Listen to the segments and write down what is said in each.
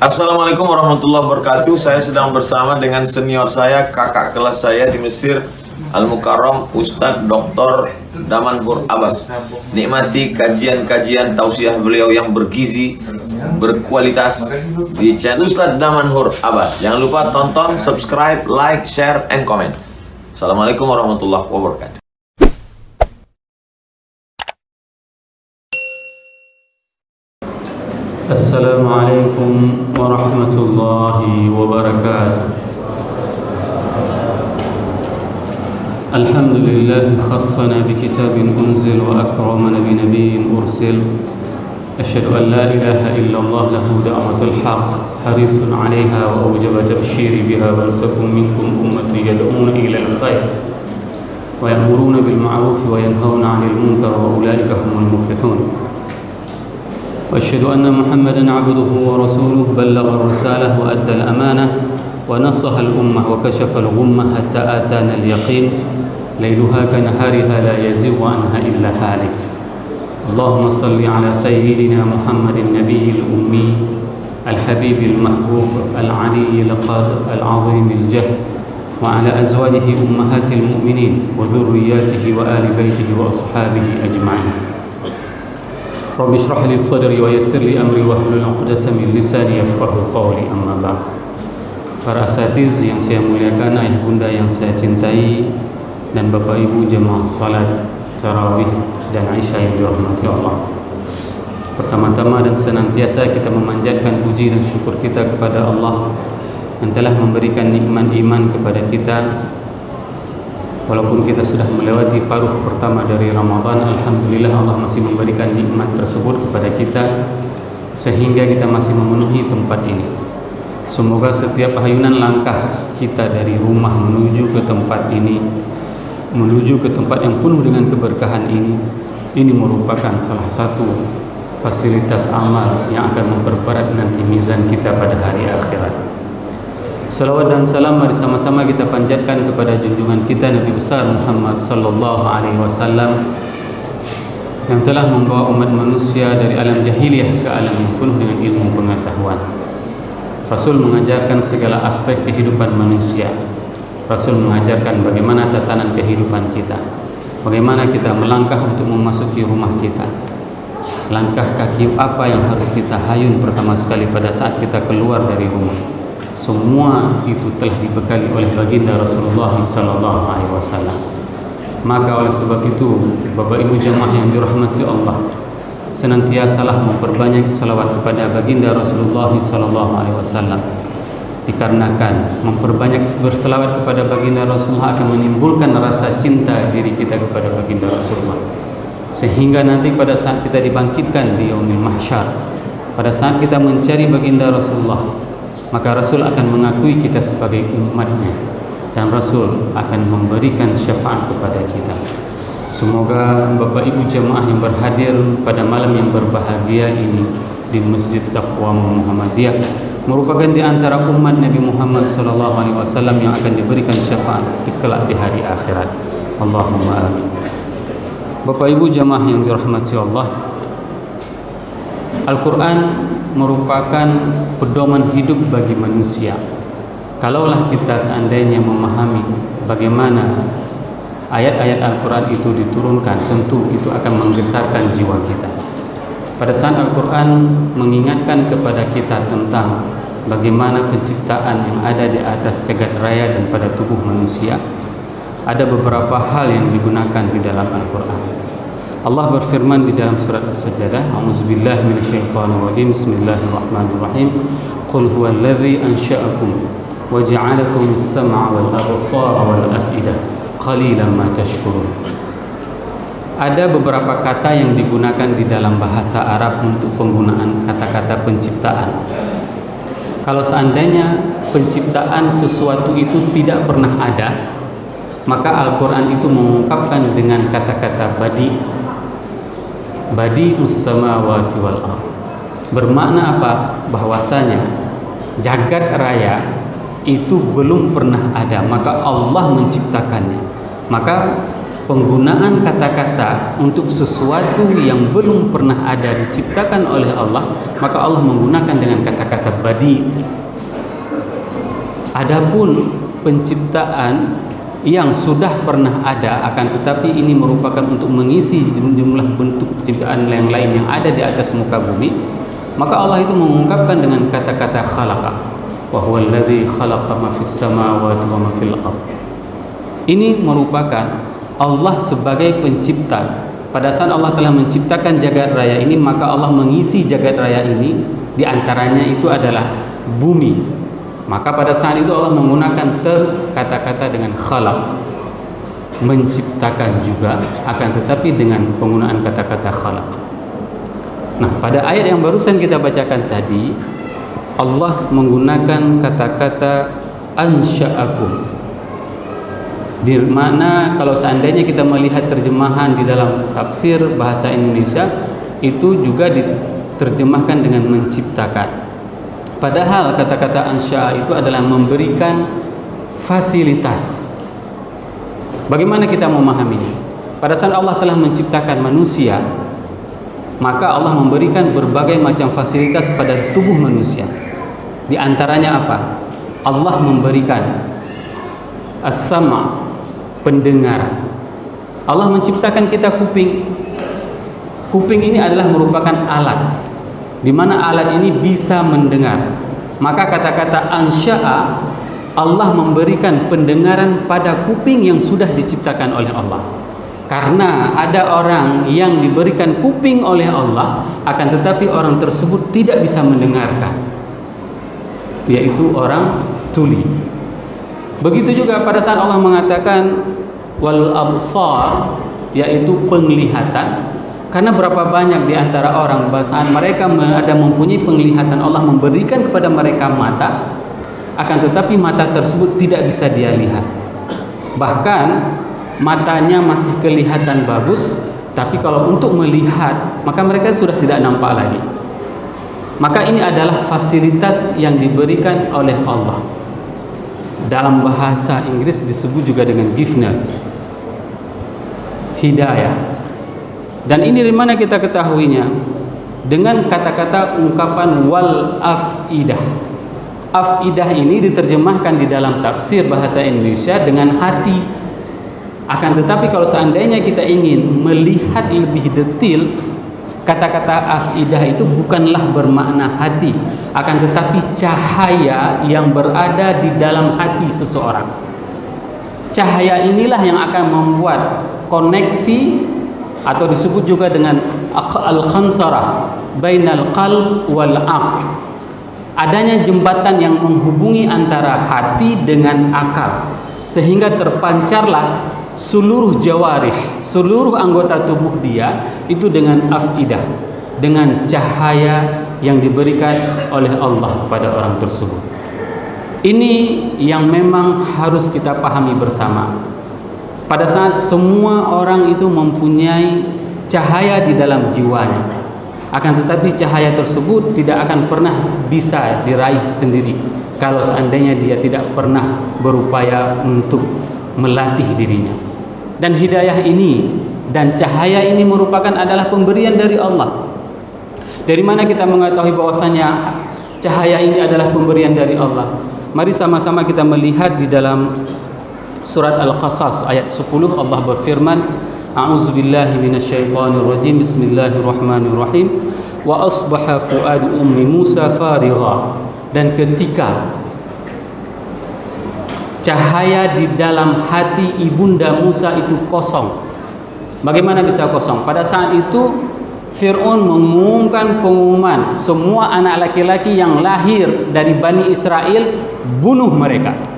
Assalamualaikum warahmatullahi wabarakatuh. Saya sedang bersama dengan senior saya, kakak kelas saya di Mesir, Al-Mukarram, Ustadz Dr. Damanhur Abbas. Nikmati kajian-kajian tausiah beliau yang bergizi, berkualitas di channel Ustadz Damanhur Abbas. Jangan lupa tonton, subscribe, like, share, and comment. Assalamualaikum warahmatullahi wabarakatuh. السلام عليكم ورحمة الله وبركاته. الحمد لله خصنا بكتاب أنزل وأكرمنا بنبي أرسل. أشهد أن لا إله إلا الله له دعوة الحق حريص عليها وأوجب تبشيري بها ولتكن منكم أمة يدعون إلى الخير ويأمرون بالمعروف وينهون عن المنكر وأولئك هم المفلحون. وأشهد أن محمدًا عبده ورسوله بلغ الرسالة وأدى الأمانة ونصح الأمة وكشف الغمة حتى آتانا اليقين ليلها كنهارها لا يزيغ عنها إلا هالك. اللهم صل على سيدنا محمد النبي الأمي الحبيب المحبوب العلي القادر العظيم الجهد وعلى أزواجه أمهات المؤمنين وذرياته وآل بيته وأصحابه أجمعين. Rabbi shrah li sadri wa yassir li amri wahlul 'uqdatam min lisani yafqahu qawli, amma ba'd. Para asatiz yang saya muliakan, ayah bunda yang saya cintai, dan bapak ibu jemaah salat tarawih dan Isya yang dirahmati Allah. Pertama-tama dan senantiasa kita memanjatkan puji dan syukur kita kepada Allah yang telah memberikan nikmat iman kepada kita. Walaupun kita sudah melewati paruh pertama dari Ramadan, alhamdulillah Allah masih memberikan nikmat tersebut kepada kita sehingga kita masih memenuhi tempat ini. Semoga setiap hayunan langkah kita dari rumah menuju ke tempat ini, menuju ke tempat yang penuh dengan keberkahan ini merupakan salah satu fasilitas amal yang akan memperberat nanti mizan kita pada hari akhirat. Salawat dan salam mari sama-sama kita panjatkan kepada junjungan kita Nabi besar Muhammad sallallahu alaihi wasallam yang telah membawa umat manusia dari alam jahiliyah ke alam yang penuh dengan ilmu pengetahuan. Rasul mengajarkan segala aspek kehidupan manusia. Rasul mengajarkan bagaimana tatanan kehidupan kita, bagaimana kita melangkah untuk memasuki rumah kita, langkah kaki apa yang harus kita hayun pertama sekali pada saat kita keluar dari rumah. Semua itu telah dibekali oleh baginda Rasulullah sallallahu alaihi wasallam. Maka oleh sebab itu, Bapak Ibu jemaah yang dirahmati Allah, senantiasalah memperbanyak salawat kepada baginda Rasulullah sallallahu alaihi wasallam. Dikarenakan memperbanyak berselawat kepada baginda Rasulullah akan menimbulkan rasa cinta diri kita kepada baginda Rasulullah. Sehingga nanti pada saat kita dibangkitkan di yaumil mahsyar, pada saat kita mencari baginda Rasulullah, maka Rasul akan mengakui kita sebagai umatnya dan Rasul akan memberikan syafaat kepada kita. Semoga Bapak Ibu jemaah yang berhadir pada malam yang berbahagia ini di Masjid Taqwa Muhammadiyah merupakan di antara umat Nabi Muhammad sallallahu alaihi wasallam yang akan diberikan syafaat kelak di hari akhirat. Allahumma amin. Bapak Ibu jemaah yang dirahmati Allah, Al-Quran merupakan pedoman hidup bagi manusia. Kalaulah kita seandainya memahami bagaimana ayat-ayat Al-Quran itu diturunkan, tentu itu akan menggetarkan jiwa kita. Pada saat Al-Quran mengingatkan kepada kita tentang bagaimana penciptaan yang ada di atas jagat raya dan pada tubuh manusia, ada beberapa hal yang digunakan di dalam Al-Quran. Allah berfirman di dalam surat As-Sajdah, A'udzubillahi minasyaitonirrajim, Bismillahirrahmanirrahim. Qul huwallazi ansha'akum wa ja'alakumus sam'a wal absara wal afidah qalilan ma tashkurun. Ada beberapa kata yang digunakan di dalam bahasa Arab untuk penggunaan kata-kata penciptaan. Kalau seandainya penciptaan sesuatu itu tidak pernah ada, maka Al-Quran itu mengungkapkan dengan kata-kata Badi'us samawati wal ardh. Bermakna apa? Bahwasanya jagat raya itu belum pernah ada, maka Allah menciptakannya. Maka penggunaan kata-kata untuk sesuatu yang belum pernah ada diciptakan oleh Allah, maka Allah menggunakan dengan kata-kata badi. Adapun penciptaan yang sudah pernah ada, akan tetapi ini merupakan untuk mengisi jumlah bentuk penciptaan yang lain yang ada di atas muka bumi, maka Allah itu mengungkapkan dengan kata-kata khalaqa, wa huwal ladzi khalaqa ma fis samawati wa ma fil ardh. Ini merupakan Allah sebagai pencipta. Pada saat Allah telah menciptakan jagat raya ini, maka Allah mengisi jagat raya ini, di antaranya itu adalah bumi. Maka pada saat itu Allah menggunakan kata-kata dengan khalaq, menciptakan juga, akan tetapi dengan penggunaan kata-kata khalaq. Nah, pada ayat yang barusan kita bacakan tadi, Allah menggunakan kata-kata ansha'akum, di mana kalau seandainya kita melihat terjemahan di dalam tafsir bahasa Indonesia, itu juga diterjemahkan dengan menciptakan. Padahal kata-kata ansya'a itu adalah memberikan fasilitas. Bagaimana kita memahaminya? Pada saat Allah telah menciptakan manusia, maka Allah memberikan berbagai macam fasilitas pada tubuh manusia. Di antaranya apa? Allah memberikan as-sama', pendengaran. Allah menciptakan kita kuping. Kuping ini adalah merupakan alat, di mana alat ini bisa mendengar. Maka kata-kata ansya'a, Allah memberikan pendengaran pada kuping yang sudah diciptakan oleh Allah. Karena ada orang yang diberikan kuping oleh Allah, akan tetapi orang tersebut tidak bisa mendengarkan, yaitu orang tuli. Begitu juga pada saat Allah mengatakan wal absar, yaitu penglihatan. Karena berapa banyak di antara orang saat mereka ada mempunyai penglihatan, Allah memberikan kepada mereka mata, akan tetapi mata tersebut tidak bisa dia lihat. Bahkan matanya masih kelihatan bagus, tapi kalau untuk melihat, maka mereka sudah tidak nampak lagi. Maka ini adalah fasilitas yang diberikan oleh Allah. Dalam bahasa Inggris disebut juga dengan giftness, hidayah. Dan ini dari mana kita ketahuinya? Dengan kata-kata ungkapan wal afidah. Afidah ini diterjemahkan di dalam tafsir bahasa Indonesia dengan hati. Akan tetapi kalau seandainya kita ingin melihat lebih detail, kata-kata afidah itu bukanlah bermakna hati, akan tetapi cahaya yang berada di dalam hati seseorang. Cahaya inilah yang akan membuat koneksi, atau disebut juga dengan al-khantara bainal qalb wal aql. Adanya jembatan yang menghubungi antara hati dengan akal, sehingga terpancarlah seluruh jawarih, seluruh anggota tubuh dia itu dengan afidah, dengan cahaya yang diberikan oleh Allah kepada orang tersebut. Ini yang memang harus kita pahami bersama. Pada saat semua orang itu mempunyai cahaya di dalam jiwanya, akan tetapi cahaya tersebut tidak akan pernah bisa diraih sendiri kalau seandainya dia tidak pernah berupaya untuk melatih dirinya. Dan hidayah ini dan cahaya ini merupakan adalah pemberian dari Allah. Dari mana kita mengetahui bahwasanya cahaya ini adalah pemberian dari Allah? Mari sama-sama kita melihat di dalam surat Al-Qasas ayat 10. Allah berfirman, a'udzubillahi minasyaitonirrajim, bismillahirrahmanirrahim, wa asbaha fuadu ummi Musa farigha. Dan ketika cahaya di dalam hati ibunda Musa itu kosong. Bagaimana bisa kosong? Pada saat itu Fir'aun mengumumkan pengumuman, semua anak laki-laki yang lahir dari Bani Israel bunuh mereka.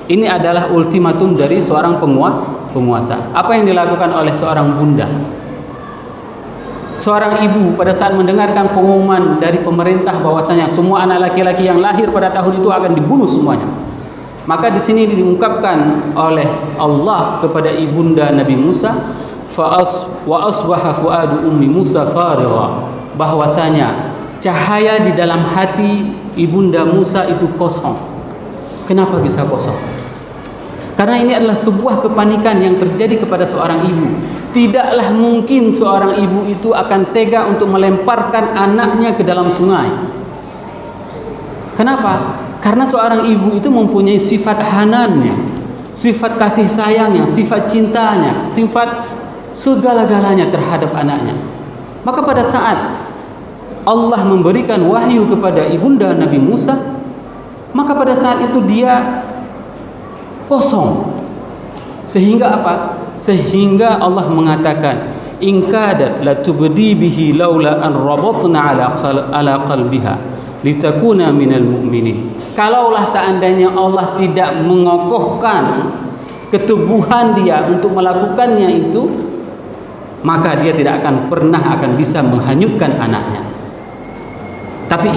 Ini adalah ultimatum dari seorang penguasa. Apa yang dilakukan oleh seorang bunda, seorang ibu pada saat mendengarkan pengumuman dari pemerintah bahwasanya semua anak laki-laki yang lahir pada tahun itu akan dibunuh semuanya? Maka di sini diungkapkan oleh Allah kepada ibunda Nabi Musa, wa asbaha fuadu ummi Musa farigha, bahwasanya cahaya di dalam hati ibunda Musa itu kosong. Kenapa bisa kosong? Karena ini adalah sebuah kepanikan yang terjadi kepada seorang ibu. Tidaklah mungkin seorang ibu itu akan tega untuk melemparkan anaknya ke dalam sungai. Kenapa? Karena seorang ibu itu mempunyai sifat hanannya, sifat kasih sayangnya, sifat cintanya, sifat segala-galanya terhadap anaknya. Maka pada saat Allah memberikan wahyu kepada ibunda Nabi Musa, maka pada saat itu dia kosong. Sehingga apa? Sehingga Allah mengatakan, in kadat la tubdi bihi laula an rabatna ala qalbiha litakuna minal mu'minin. Kalaulah seandainya Allah tidak mengokohkan ketubuhan dia untuk melakukannya itu, maka dia tidak akan pernah bisa menghanyutkan anaknya. Tapi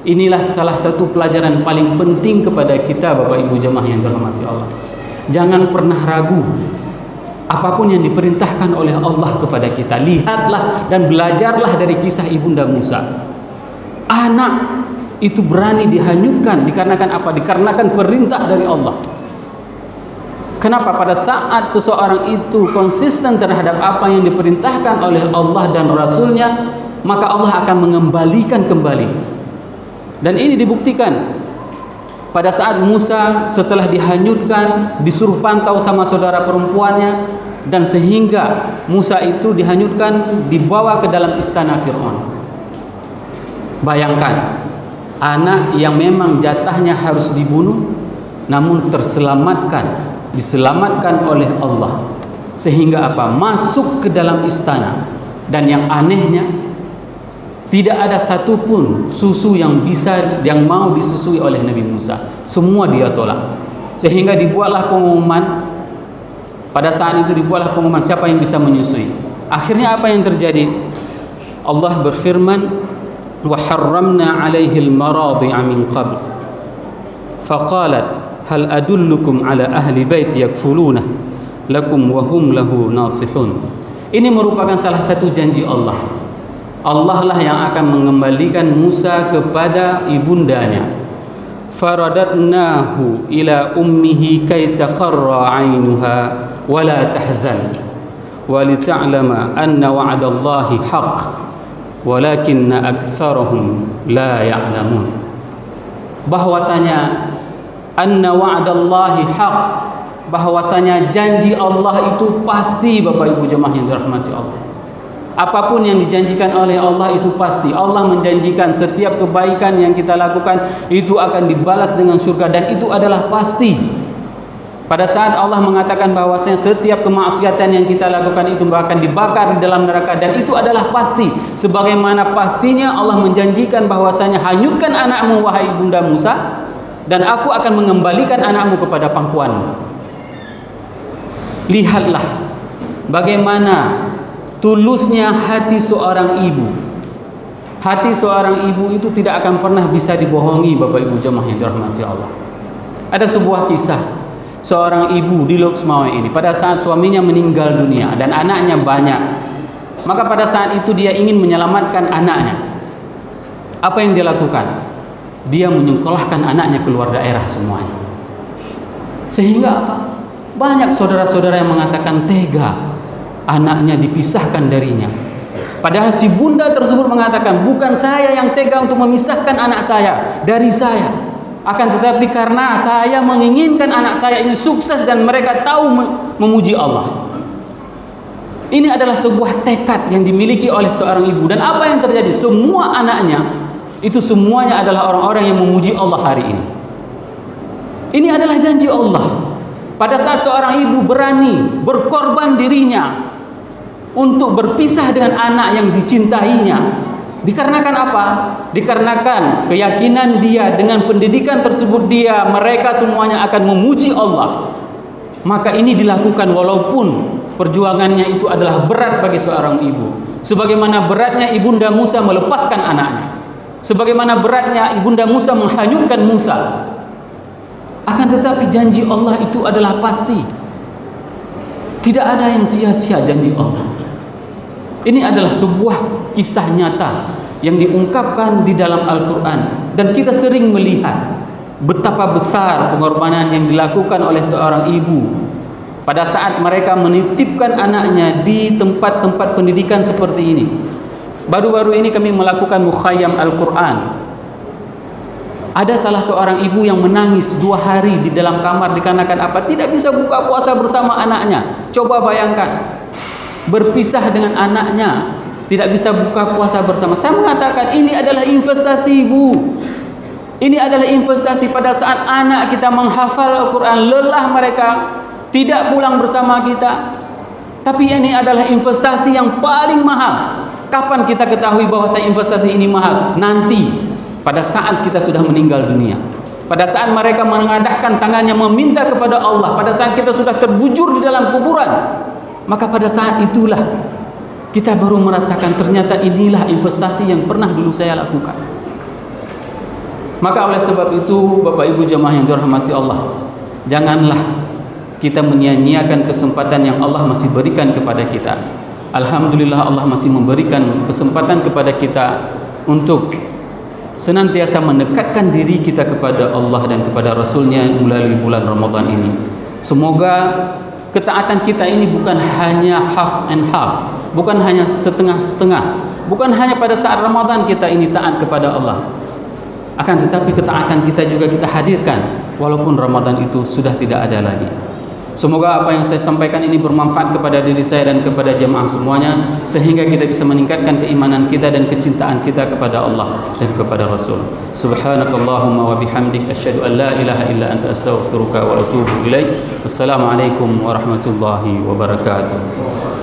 inilah salah satu pelajaran paling penting kepada kita, Bapak Ibu jemaah yang dirahmati Allah. Jangan pernah ragu apapun yang diperintahkan oleh Allah kepada kita. Lihatlah dan belajarlah dari kisah ibunda Musa. Anak itu berani dihanyutkan dikarenakan apa? Dikarenakan perintah dari Allah. Kenapa? Pada saat seseorang itu konsisten terhadap apa yang diperintahkan oleh Allah dan Rasulnya, maka Allah akan mengembalikan kembali. Dan ini dibuktikan pada saat Musa setelah dihanyutkan, disuruh pantau sama saudara perempuannya, dan sehingga Musa itu dihanyutkan, dibawa ke dalam istana Fir'aun. Bayangkan, anak yang memang jatahnya harus dibunuh, namun diselamatkan oleh Allah. Sehingga apa? Masuk ke dalam istana. Dan yang anehnya, tidak ada satupun susu yang mau disusui oleh Nabi Musa. Semua dia tolak. Sehingga dibuatlah pengumuman. Pada saat itu dibuatlah pengumuman siapa yang bisa menyusui. Akhirnya apa yang terjadi? Allah berfirman, wa harramna 'alaihi al-maradi'a min qabl. Faqalat hal adullukum 'ala ahli bait yakfuluna lakum wa hum lahu nasihun. Ini merupakan salah satu janji Allah. Allah lah yang akan mengembalikan Musa kepada ibundanya. Faradatnahu ila ummihi kay taqarra 'ainuha wa la tahzan wa lita'lama anna wa'dallahi haqq walakinna aktsarahum la ya'lamun. Bahwasanya anna wa'dallahi haqq, bahwasanya janji Allah itu pasti, Bapak Ibu jemaah yang dirahmati Allah. Apapun yang dijanjikan oleh Allah itu pasti. Allah menjanjikan setiap kebaikan yang kita lakukan itu akan dibalas dengan surga, dan itu adalah pasti. Pada saat Allah mengatakan bahwasanya setiap kemaksiatan yang kita lakukan itu akan dibakar di dalam neraka, dan itu adalah pasti. Sebagaimana pastinya Allah menjanjikan bahwasanya hanyutkan anakmu wahai ibunda Musa, dan aku akan mengembalikan anakmu kepada pangkuanmu. Lihatlah bagaimana tulusnya hati seorang ibu. Hati seorang ibu itu tidak akan pernah bisa dibohongi, Bapak Ibu jemaah yang dirahmati Allah. Ada sebuah kisah seorang ibu di Luxmawe ini pada saat suaminya meninggal dunia dan anaknya banyak. Maka pada saat itu dia ingin menyelamatkan anaknya. Apa yang dia lakukan? Dia menyekolahkan anaknya keluar daerah semuanya. Sehingga apa? Banyak saudara-saudara yang mengatakan tega anaknya dipisahkan darinya. Padahal si bunda tersebut mengatakan, bukan saya yang tega untuk memisahkan anak saya dari saya, akan tetapi karena saya menginginkan anak saya ini sukses dan mereka tahu memuji Allah. Ini adalah sebuah tekad yang dimiliki oleh seorang ibu. Dan apa yang terjadi? Semua anaknya itu semuanya adalah orang-orang yang memuji Allah hari ini. Ini adalah janji Allah. Pada saat seorang ibu berani berkorban dirinya untuk berpisah dengan anak yang dicintainya, dikarenakan apa? Dikarenakan keyakinan dia dengan pendidikan tersebut mereka semuanya akan memuji Allah. Maka ini dilakukan walaupun perjuangannya itu adalah berat bagi seorang ibu. Sebagaimana beratnya ibunda Musa melepaskan anaknya, sebagaimana beratnya ibunda Musa menghanyutkan Musa. Akan tetapi janji Allah itu adalah pasti. Tidak ada yang sia-sia janji Allah. Ini adalah sebuah kisah nyata yang diungkapkan di dalam Al-Quran, dan kita sering melihat betapa besar pengorbanan yang dilakukan oleh seorang ibu pada saat mereka menitipkan anaknya di tempat-tempat pendidikan seperti ini. Baru-baru ini kami melakukan mukhayyam Al-Quran. Ada salah seorang ibu yang menangis 2 hari di dalam kamar dikarenakan apa? Tidak bisa buka puasa bersama anaknya. Coba bayangkan, berpisah dengan anaknya, tidak bisa buka puasa bersama. Saya mengatakan ini adalah investasi, ibu. Ini adalah investasi. Pada saat anak kita menghafal Al-Quran, lelah mereka, tidak pulang bersama kita. Tapi ini adalah investasi yang paling mahal. Kapan kita ketahui bahwa investasi ini mahal? Nanti, pada saat kita sudah meninggal dunia. Pada saat mereka mengadahkan tangannya meminta kepada Allah. Pada saat kita sudah terbujur di dalam kuburan. Maka pada saat itulah kita baru merasakan ternyata inilah investasi yang pernah dulu saya lakukan. Maka oleh sebab itu, Bapak Ibu jemaah yang dirahmati Allah, janganlah kita menyia-nyiakan kesempatan yang Allah masih berikan kepada kita. Alhamdulillah, Allah masih memberikan kesempatan kepada kita untuk senantiasa mendekatkan diri kita kepada Allah dan kepada Rasul-Nya melalui bulan Ramadan ini. Semoga ketaatan kita ini bukan hanya half and half, bukan hanya setengah-setengah, bukan hanya pada saat Ramadan kita ini taat kepada Allah, akan tetapi ketaatan kita juga kita hadirkan walaupun Ramadan itu sudah tidak ada lagi. Semoga apa yang saya sampaikan ini bermanfaat kepada diri saya dan kepada jemaah semuanya, sehingga kita bisa meningkatkan keimanan kita dan kecintaan kita kepada Allah dan kepada Rasul. Subhanakallahumma wa bihamdik, asyhadu an la ilaha illa anta, astaghfiruka wa atubu ilaik. Wassalamualaikum warahmatullahi wabarakatuh.